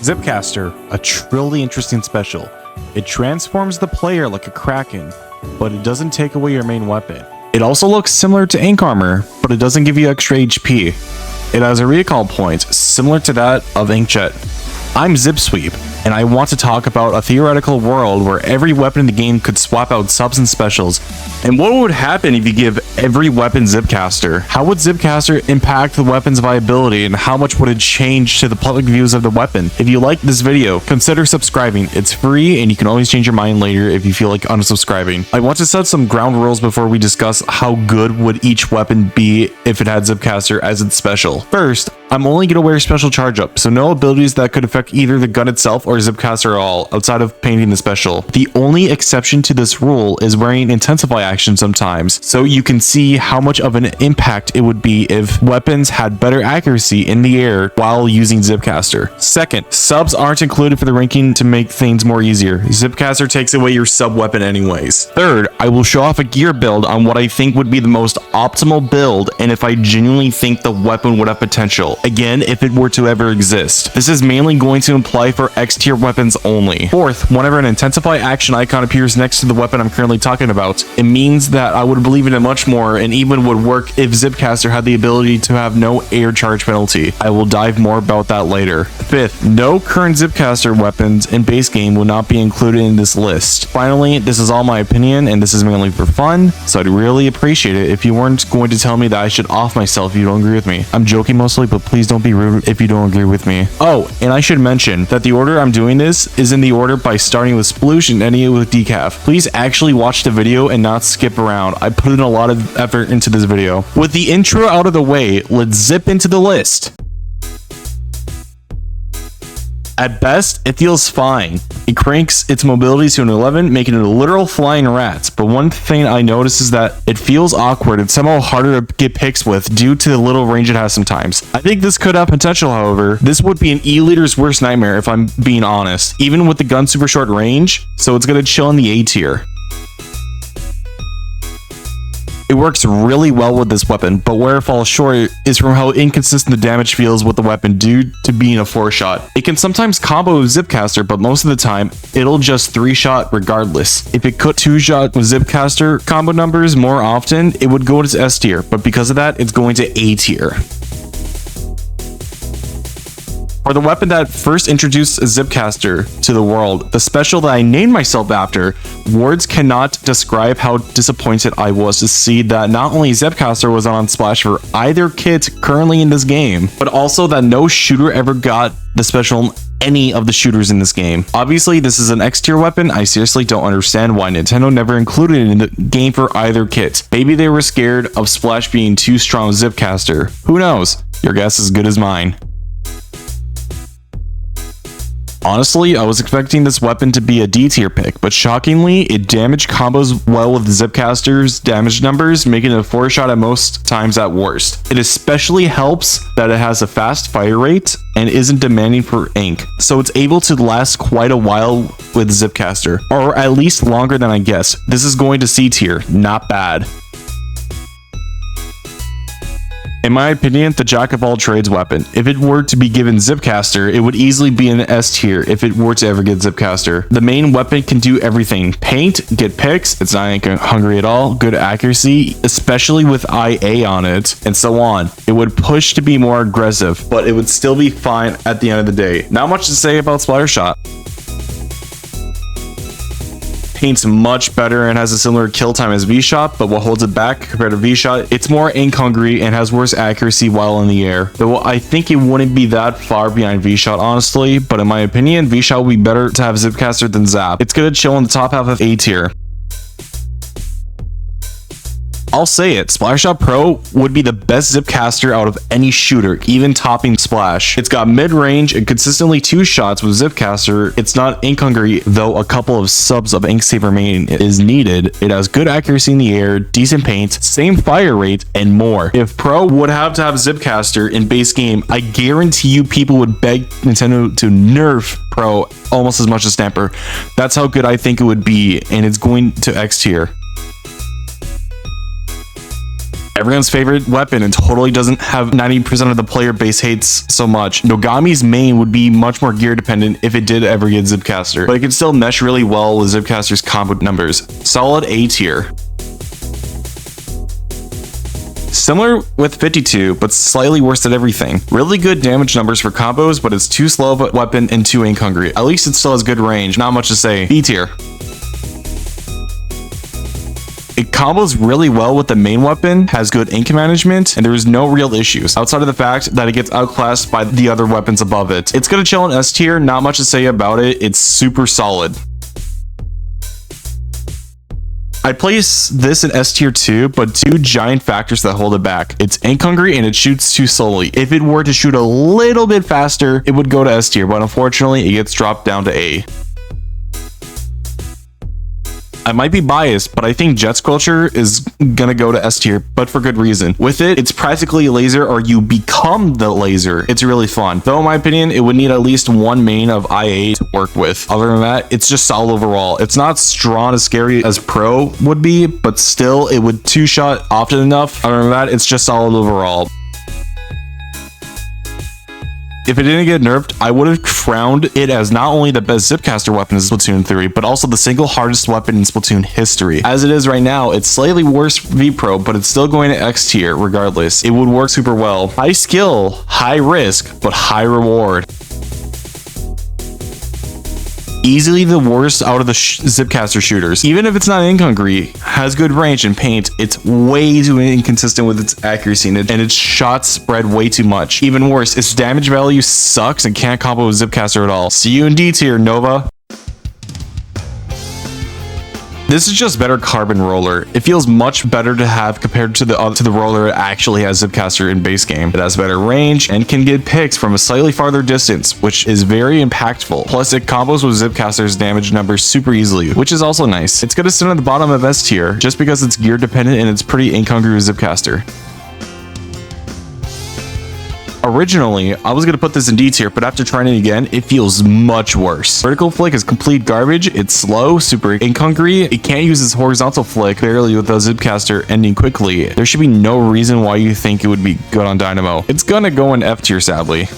Zipcaster, a truly interesting special. It transforms the player like a kraken, but it doesn't take away your main weapon. It also looks similar to Ink Armor, but it doesn't give you extra HP. It has a recall point similar to that of Inkjet. I'm Zipsweep, and I want to talk about a theoretical world where every weapon in the game could swap out subs and specials. And what would happen if you give every weapon Zipcaster? How would Zipcaster impact the weapon's viability, and how much would it change to the public views of the weapon? If you like this video, consider subscribing. It's free, and you can always change your mind later if you feel like unsubscribing. I want to set some ground rules before we discuss how good would each weapon be if it had Zipcaster as its special. First, I'm only going to wear special charge up, so no abilities that could affect either the gun itself or Zipcaster at all, outside of painting the special. The only exception to this rule is wearing Intensify action sometimes, so you can see how much of an impact it would be if weapons had better accuracy in the air while using Zipcaster. Second, subs aren't included for the ranking to make things more easier. Zipcaster takes away your sub weapon anyways. Third, I will show off a gear build on what I think would be the most optimal build, and if I genuinely think the weapon would have potential. Again, if it were to ever exist. This is mainly going to apply for X tier weapons only. Fourth, whenever an Intensify action icon appears next to the weapon I'm currently talking about, it means that I would believe in it much more, and even would work if Zipcaster had the ability to have no air charge penalty. I will dive more about that later. Fifth, no current Zipcaster weapons in base game will not be included in this list. Finally, this is all my opinion, and this is mainly for fun, so I'd really appreciate it if you weren't going to tell me that I should off myself if you don't agree with me. I'm joking mostly, but please don't be rude if you don't agree with me. Oh, and I should mention that the order I'm doing this is in the order by starting with Sploosh and ending it with Decaf. Please actually watch the video and not skip around. I put in a lot of effort into this video. With the intro out of the way, let's zip into the list. At best, it feels fine. It cranks its mobility to an 11, making it a literal flying rat. But one thing I notice is that it feels awkward and somehow harder to get picks with due to the little range it has sometimes. I think this could have potential, however. This would be an E-liter's worst nightmare if I'm being honest, even with the gun's super short range, so it's gonna chill in the A tier. It works really well with this weapon, but where it falls short is from how inconsistent the damage feels with the weapon due to being a 4-shot. It can sometimes combo with Zipcaster, but most of the time, it'll just 3-shot regardless. If it could 2-shot with Zipcaster combo numbers more often, it would go to S tier, but because of that, it's going to A tier. For the weapon that first introduced Zipcaster to the world, the special that I named myself after, words cannot describe how disappointed I was to see that not only Zipcaster was on Splash for either kit currently in this game, but also that no shooter ever got the special in any of the shooters in this game. Obviously, this is an X tier weapon. I seriously don't understand why Nintendo never included it in the game for either kit. Maybe they were scared of Splash being too strong with Zipcaster. Who knows? Your guess is as good as mine. Honestly, I was expecting this weapon to be a D tier pick, but shockingly, it damage combos well with Zipcaster's damage numbers, making it a 4-shot at most times at worst. It especially helps that it has a fast fire rate and isn't demanding for ink, so it's able to last quite a while with Zipcaster, or at least longer than I guessed. This is going to C tier, not bad. In my opinion, the jack of all trades weapon. If it were to be given Zipcaster, it would easily be an S tier if it were to ever get Zipcaster. The main weapon can do everything. Paint, get picks, it's not hungry at all, good accuracy, especially with IA on it, and so on. It would push to be more aggressive, but it would still be fine at the end of the day. Not much to say about Splattershot. Paints much better and has a similar kill time as V-Shot, but what holds it back compared to V-Shot, it's more ink hungry and has worse accuracy while in the air. Though I think it wouldn't be that far behind V-Shot honestly, but in my opinion, V-Shot would be better to have Zipcaster than Zap. It's gonna chill in the top half of A tier. I'll say it, Splattershot Pro would be the best Zipcaster out of any shooter, even topping Splash. It's got mid-range and consistently 2 shots with Zipcaster. It's not ink hungry, though a couple of subs of Ink Saver main is needed. It has good accuracy in the air, decent paint, same fire rate, and more. If Pro would have to have Zipcaster in base game, I guarantee you people would beg Nintendo to nerf Pro almost as much as Stamper. That's how good I think it would be, and it's going to X tier. Everyone's favorite weapon and totally doesn't have 90% of the player base hates so much. Nogami's main would be much more gear dependent if it did ever get Zipcaster, but it can still mesh really well with Zipcaster's combo numbers. Solid A tier. Similar with 52, but slightly worse at everything. Really good damage numbers for combos, but it's too slow of a weapon and too ink hungry. At least it still has good range, not much to say. B tier. It combos really well with the main weapon, has good ink management, and there is no real issues, outside of the fact that it gets outclassed by the other weapons above it. It's gonna chill in S tier, not much to say about it, it's super solid. I place this in S tier too, but two giant factors that hold it back. It's ink hungry and it shoots too slowly. If it were to shoot a little bit faster, it would go to S tier, but unfortunately it gets dropped down to A. I might be biased, but I think Jet Squelcher is gonna go to S tier, but for good reason. With it, it's practically a laser or you become the laser. It's really fun. Though in my opinion, it would need at least one main of IA to work with. Other than that, it's just solid overall. It's not strong as scary as Pro would be, but still it would two-shot often enough. Other than that, it's just solid overall. If it didn't get nerfed, I would have crowned it as not only the best Zipcaster weapon in Splatoon 3, but also the single hardest weapon in Splatoon history. As it is right now, it's slightly worse V-Pro, but it's still going to X tier regardless. It would work super well. High skill, high risk, but high reward. Easily the worst out of the Zipcaster shooters. Even if it's not ink hungry, has good range and paint, it's way too inconsistent with its accuracy and its shots spread way too much. Even worse, its damage value sucks and can't combo with Zipcaster at all. See you in D tier, Nova. This is just better carbon roller. It feels much better to have compared to the roller it actually has Zipcaster in base game. It has better range and can get picks from a slightly farther distance, which is very impactful. Plus it combos with Zipcaster's damage numbers super easily, which is also nice. It's gonna sit at the bottom of S tier just because it's gear dependent and it's pretty ink hungry with Zipcaster. Originally, I was gonna put this in D tier, but after trying it again, it feels much worse. Vertical flick is complete garbage. It's slow, super ink hungry. It can't use its horizontal flick barely with the Zipcaster ending quickly. There should be no reason why you think it would be good on Dynamo. It's gonna go in F tier, sadly.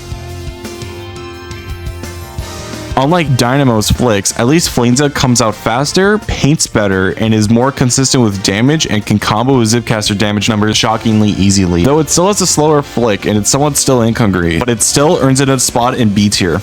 Unlike Dynamo's flicks, at least Flainza comes out faster, paints better, and is more consistent with damage and can combo with Zipcaster damage numbers shockingly easily. Though it still has a slower flick and it's somewhat still ink hungry, but it still earns it a spot in B tier.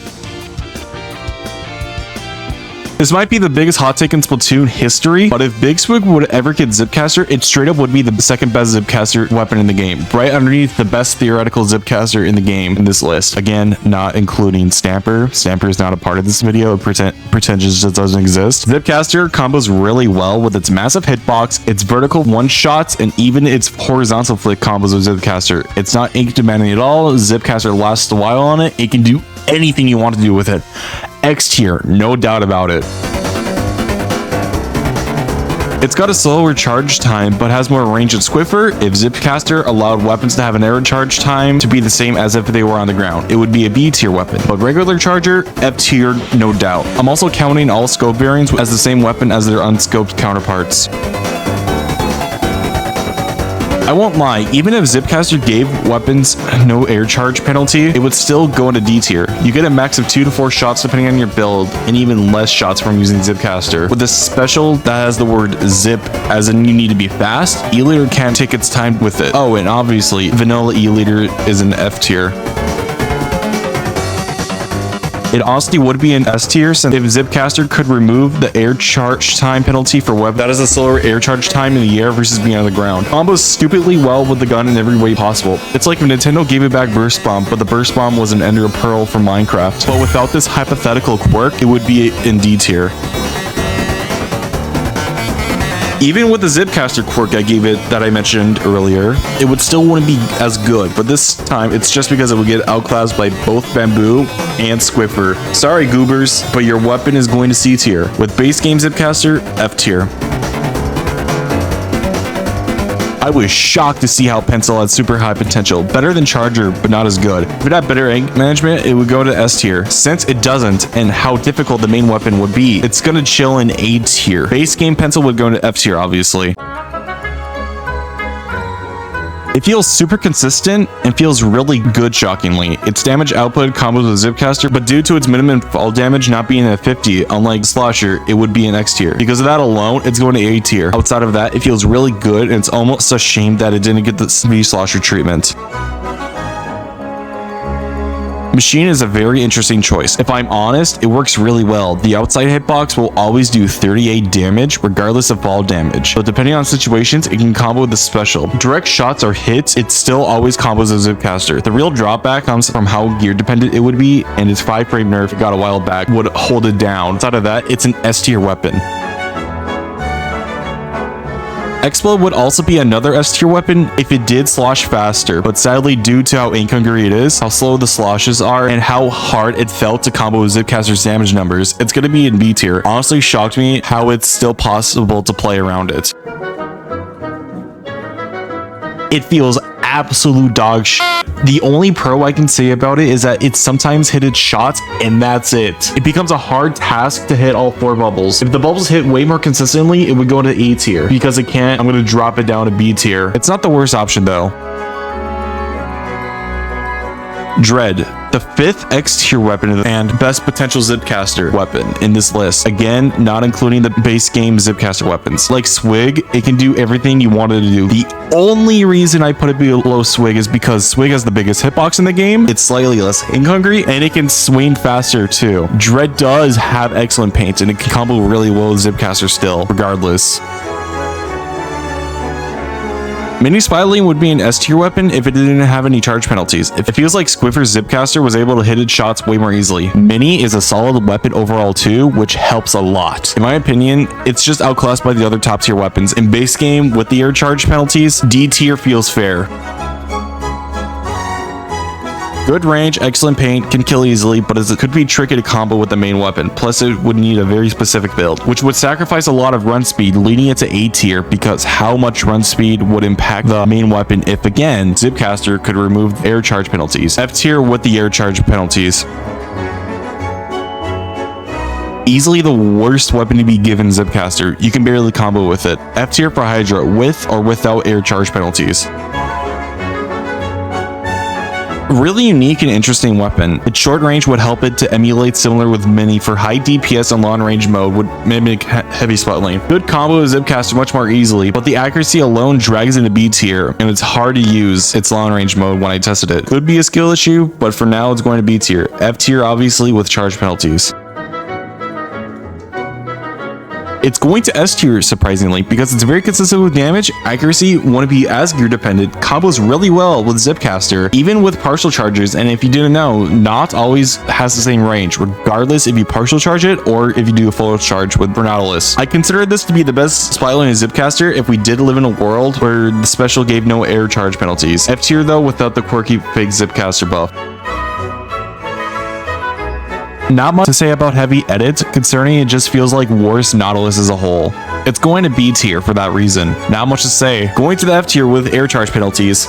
This might be the biggest hot take in Splatoon history, but if Big Swig would ever get Zipcaster, it straight up would be the second best Zipcaster weapon in the game, right underneath the best theoretical Zipcaster in the game in this list. Again, not including Stamper. Stamper is not a part of this video. It pretends it just doesn't exist. Zipcaster combos really well with its massive hitbox, its vertical one-shots, and even its horizontal flick combos with Zipcaster. It's not ink demanding at all. Zipcaster lasts a while on it. It can do anything you want to do with it. X tier, no doubt about it. It's got a slower charge time, but has more range than Squiffer. If Zipcaster allowed weapons to have an air charge time to be the same as if they were on the ground, it would be a B tier weapon. But regular charger, F tier, no doubt. I'm also counting all scope variants as the same weapon as their unscoped counterparts. I won't lie, even if Zipcaster gave weapons no air charge penalty, it would still go into D tier. You get a max of 2 to 4 shots depending on your build, and even less shots from using Zipcaster. With this special that has the word zip, as in you need to be fast, E-liter can't take its time with it. Oh, and obviously, vanilla E-liter is an F tier. It honestly would be an S tier since if Zipcaster could remove the air charge time penalty for weapons, that is a slower air charge time in the air versus being on the ground. Combos stupidly well with the gun in every way possible. It's like if Nintendo gave it back Burst Bomb, but the Burst Bomb was an Ender Pearl from Minecraft. But without this hypothetical quirk, it would be in D tier. Even with the Zipcaster quirk I gave it that I mentioned earlier, it would still wouldn't be as good, but this time it's just because it would get outclassed by both Bamboo and Squiffer. Sorry goobers, but your weapon is going to C tier. With base game Zipcaster, F tier. I was shocked to see how Pencil had super high potential, better than Charger, but not as good. If it had better ink management, it would go to S tier. Since it doesn't, and how difficult the main weapon would be, it's gonna chill in A tier. Base game Pencil would go into F tier, obviously. It feels super consistent and feels really good, shockingly. Its damage output combos with Zipcaster, but due to its minimum fall damage not being at 50, unlike Slosher, it would be an X tier. Because of that alone, it's going to A tier. Outside of that, it feels really good, and it's almost a shame that it didn't get the V Slosher treatment. Machine is a very interesting choice. If I'm honest, it works really well. The outside hitbox will always do 38 damage regardless of fall damage, but depending on situations, it can combo with the special. Direct shots or hits, it still always combos with Zipcaster. The real drawback comes from how gear dependent it would be, and its 5-frame nerf it got a while back would hold it down. Outside of that, it's an S tier weapon. Explode would also be another S tier weapon if it did slosh faster, but sadly due to how ink hungry it is, how slow the sloshes are, and how hard it felt to combo with Zipcaster's damage numbers, it's going to be in B tier. Honestly shocked me how it's still possible to play around it. It feels absolute dog shit. The only pro I can say about it is that it sometimes hit its shots and that's it. It becomes a hard task to hit all 4 bubbles. If the bubbles hit way more consistently, it would go to A tier. Because it can't, I'm going to drop it down to B tier. It's not the worst option though. Dread, the 5th X tier weapon and best potential Zipcaster weapon in this list. Again, not including the base game Zipcaster weapons. Like Swig, it can do everything you wanted to do. The only reason I put it below Swig is because Swig has the biggest hitbox in the game. It's slightly less ink hungry and it can swing faster too. Dread does have excellent paint and it can combo really well with Zipcaster still, regardless. Mini Splatling would be an S tier weapon if it didn't have any charge penalties. It feels like Squiffer's Zipcaster was able to hit its shots way more easily. Mini is a solid weapon overall too, which helps a lot. In my opinion, it's just outclassed by the other top tier weapons. In base game, with the air charge penalties, D tier feels fair. Good range, excellent paint, can kill easily, but it could be tricky to combo with the main weapon. Plus, it would need a very specific build, which would sacrifice a lot of run speed, leading it to A tier because how much run speed would impact the main weapon if, again, Zipcaster could remove air charge penalties. F tier with the air charge penalties. Easily the worst weapon to be given Zipcaster. You can barely combo with it. F tier for Hydra, with or without air charge penalties. Really unique and interesting weapon. Its short range would help it to emulate similar with Mini for high DPS and long range mode would mimic heavy Splatling. Good combo with Zipcaster much more easily, but the accuracy alone drags into B tier and it's hard to use its long range mode when I tested it. Could be a skill issue, but for now it's going to B tier. F tier obviously with charge penalties. It's going to S tier surprisingly because it's very consistent with damage, accuracy won't be as gear dependent, combos really well with Zipcaster, even with partial charges, and if you didn't know, not always has the same range, regardless if you partial charge it or if you do a full charge with Brellas. I consider this to be the best Splatling and Zipcaster if we did live in a world where the special gave no air charge penalties. F tier though without the quirky fake Zipcaster buff. Not much to say about heavy edits, concerning it just feels like worse Nautilus as a whole. It's going to B tier for that reason. Not much to say. Going to the F tier with air charge penalties.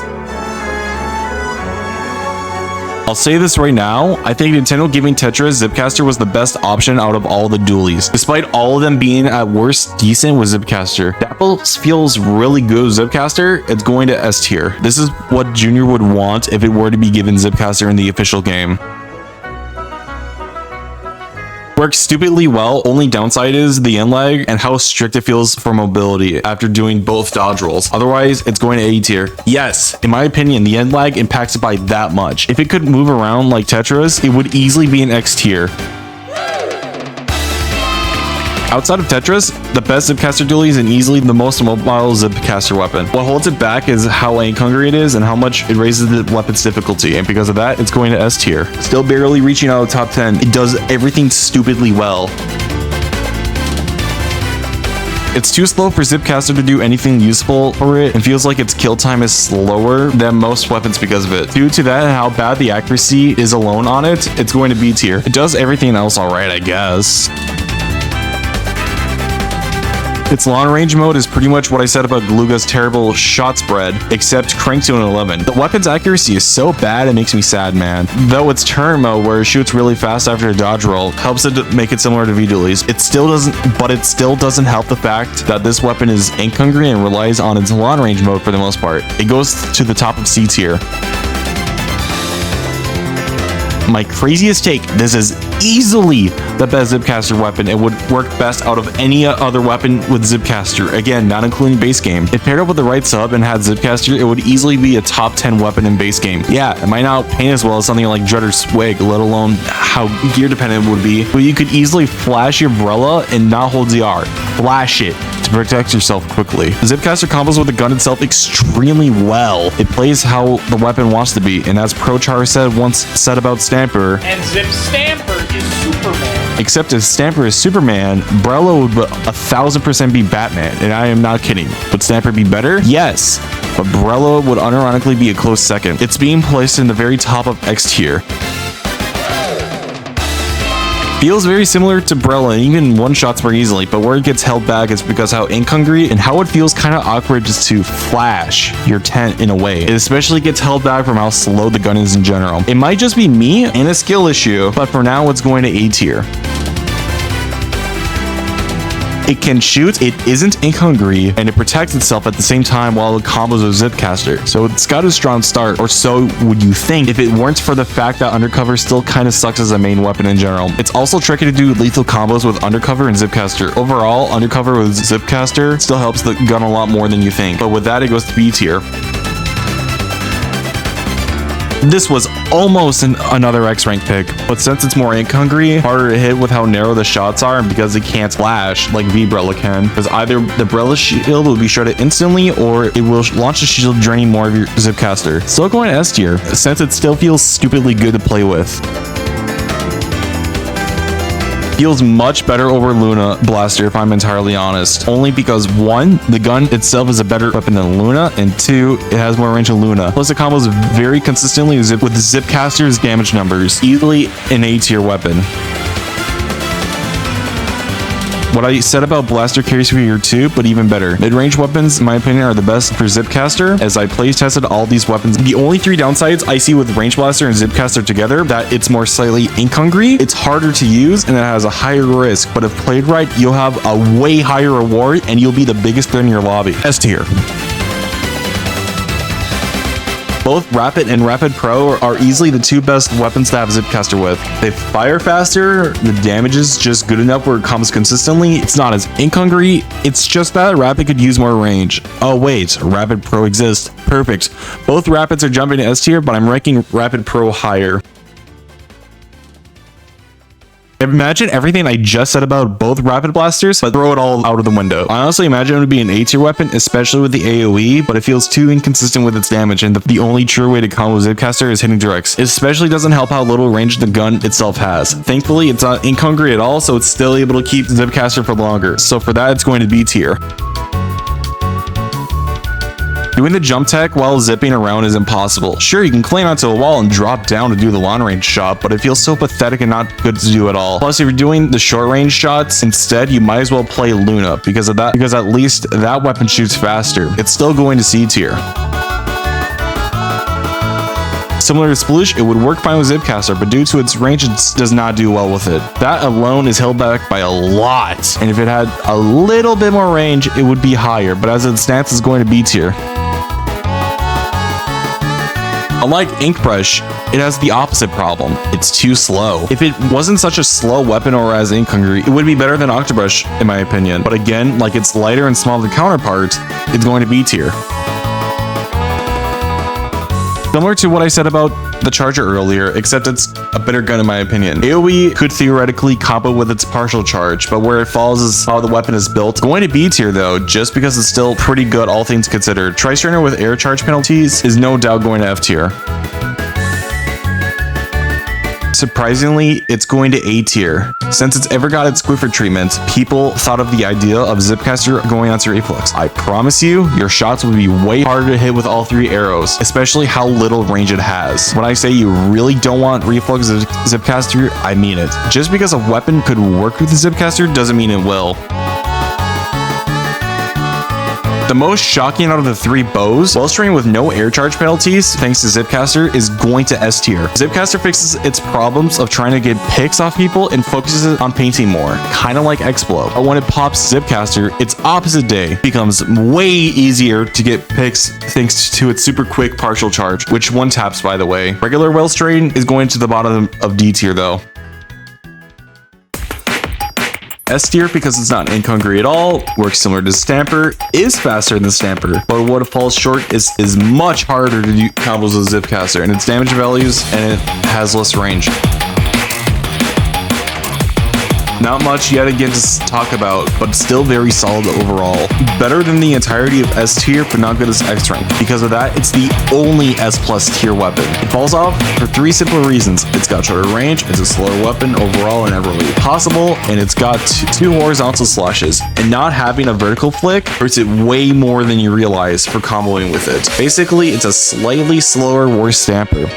I'll say this right now, I think Nintendo giving Tetra's Zipcaster was the best option out of all the Dualies. Despite all of them being at worst decent with Zipcaster. Dapple feels really good with Zipcaster, it's going to S tier. This is what Junior would want if it were to be given Zipcaster in the official game. Works stupidly well, only downside is the end lag and how strict it feels for mobility after doing both dodge rolls. Otherwise, it's going to A tier. Yes, in my opinion, the end lag impacts it by that much. If it could move around like Tetra's, it would easily be an X tier. Outside of Tetris, the best Zipcaster Dualies and easily the most mobile Zipcaster weapon. What holds it back is how ink hungry it is and how much it raises the weapon's difficulty, and because of that, it's going to S tier. Still barely reaching out of top 10. It does everything stupidly well. It's too slow for Zipcaster to do anything useful for it and feels like its kill time is slower than most weapons because of it. Due to that and how bad the accuracy is alone on it, it's going to B tier. It does everything else alright, I guess. Its long range mode is pretty much what I said about Galuga's terrible shot spread, except cranked to an 11. The weapon's accuracy is so bad it makes me sad, man. Though its turn mode, where it shoots really fast after a dodge roll, helps it to make it similar to Dualies. It still doesn't help the fact that this weapon is ink hungry and relies on its long range mode for the most part. It goes to the top of C tier. My craziest take, this is easily the best Zipcaster weapon. It would work best out of any other weapon with Zipcaster. Again, not including base game. If paired up with the right sub and had Zipcaster, it would easily be a top 10 weapon in base game. Yeah, it might not paint as well as something like Dread or Swig, let alone how gear dependent it would be, but you could easily flash your Brella and not hold ZR. Flash it to protect yourself quickly. Zipcaster combos with the gun itself extremely well. It plays how the weapon wants to be, and as ProChar once said about Stamper, and Zip Stamper is Superman. Except if Stamper is Superman, Brella would 1000% be Batman, and I am not kidding. Would Stamper be better? Yes, but Brella would unironically be a close second. It's being placed in the very top of X tier. Feels very similar to Brella and even one-shots more easily, but where it gets held back is because how ink hungry and how it feels kind of awkward just to flash your tent in a way. It especially gets held back from how slow the gun is in general. It might just be me and a skill issue, but for now it's going to A tier. It can shoot, it isn't ink hungry, and it protects itself at the same time while it combos with Zipcaster. So it's got a strong start, or so would you think if it weren't for the fact that Undercover still kind of sucks as a main weapon in general. It's also tricky to do lethal combos with Undercover and Zipcaster. Overall, Undercover with Zipcaster still helps the gun a lot more than you think, but with that it goes to B tier. This was almost another X-rank pick, but since it's more ink hungry, harder to hit with how narrow the shots are, and because it can't flash like V-Brella can, because either the Brella shield will be shredded instantly or it will launch the shield, draining more of your Zipcaster. Still going to S tier, since it still feels stupidly good to play with. Feels much better over Luna Blaster if I'm entirely honest, only because 1, the gun itself is a better weapon than Luna, and 2, it has more range than Luna. Plus it combos very consistently with Zipcaster's damage numbers, easily an A tier weapon. What I said about Blaster carries for here too, but even better. Mid-range weapons, in my opinion, are the best for Zipcaster, as I play tested all these weapons. The only 3 downsides I see with Range Blaster and Zipcaster together, that it's more slightly ink hungry, it's harder to use, and it has a higher risk, but if played right, you'll have a way higher reward, and you'll be the biggest threat in your lobby. S tier. Both Rapid and Rapid Pro are easily the 2 best weapons to have Zipcaster with. They fire faster, the damage is just good enough where it comes consistently, it's not as ink hungry, it's just that Rapid could use more range. Oh wait, Rapid Pro exists. Perfect. Both Rapids are jumping to S tier, but I'm ranking Rapid Pro higher. Imagine everything I just said about both Rapid Blasters, but throw it all out of the window. I honestly imagine it would be an A tier weapon, especially with the AoE, but it feels too inconsistent with its damage, and the only true way to combo Zipcaster is hitting directs. It especially doesn't help how little range the gun itself has. Thankfully, it's not ink hungry at all, so it's still able to keep Zipcaster for longer. So for that, it's going to B tier. Doing the jump tech while zipping around is impossible. Sure, you can cling onto a wall and drop down to do the long range shot, but it feels so pathetic and not good to do at all. Plus, if you're doing the short range shots instead, you might as well play Luna because at least that weapon shoots faster. It's still going to C tier. Similar to Sploosh, it would work fine with Zipcaster, but due to its range, it does not do well with it. That alone is held back by a lot, and if it had a little bit more range, it would be higher, but as it stands, it's going to B tier. Unlike Inkbrush, it has the opposite problem. It's too slow. If it wasn't such a slow weapon or as ink hungry, it would be better than Octobrush, in my opinion. But again, like its lighter and smaller counterpart, it's going to B tier. Similar to what I said about the Charger earlier, except it's a better gun in my opinion. AoE could theoretically combo with its partial charge, but where it falls is how the weapon is built. It's going to B tier though, just because it's still pretty good all things considered. Tri-Strainer with air charge penalties is no doubt going to F tier. Surprisingly, it's going to A tier. Since it's ever got its Squiffer treatment, people thought of the idea of Zipcaster going onto Reflex. I promise you, your shots will be way harder to hit with all 3 arrows, especially how little range it has. When I say you really don't want Reflex Zipcaster, I mean it. Just because a weapon could work with the Zipcaster doesn't mean it will. The most shocking out of the 3 bows, Wellstring with no air charge penalties, thanks to Zipcaster, is going to S tier. Zipcaster fixes its problems of trying to get picks off people and focuses on painting more, kind of like X-Blow. But when it pops Zipcaster, its opposite day becomes way easier to get picks thanks to its super quick partial charge, which one taps by the way. Regular Wellstring is going to the bottom of D tier though. S tier because it's not incongruous at all, works similar to Stamper, is faster than Stamper, but what it falls short is much harder to do combos with Zipcaster, and its damage values, and it has less range. Not much yet again to talk about, but still very solid overall. Better than the entirety of S tier, but not good as X rank. Because of that, it's the only S plus tier weapon. It falls off for 3 simple reasons. It's got shorter range, it's a slower weapon overall and everly possible, and it's got 2 horizontal slashes. And not having a vertical flick hurts it way more than you realize for comboing with it. Basically, it's a slightly slower, worse Stamper.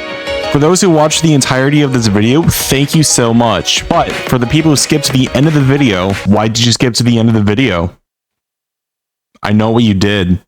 For those who watched the entirety of this video, thank you so much. But for the people who skipped to the end of the video, why did you skip to the end of the video? I know what you did.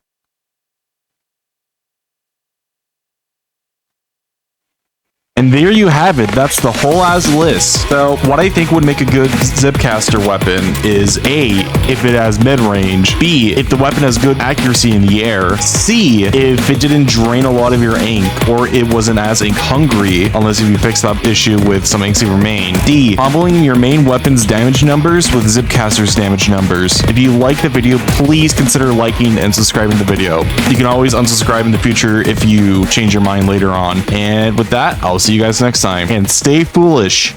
And there you have it. That's the whole ass list. So what I think would make a good Zipcaster weapon is A, if it has mid-range, B, if the weapon has good accuracy in the air, C, if it didn't drain a lot of your ink, or it wasn't as ink hungry, unless if you fix that issue with some inks you remain, D, comboing your main weapon's damage numbers with Zipcaster's damage numbers. If you like the video, please consider liking and subscribing to the video. You can always unsubscribe in the future if you change your mind later on. And with that, I'll see you guys next time, and stay foolish.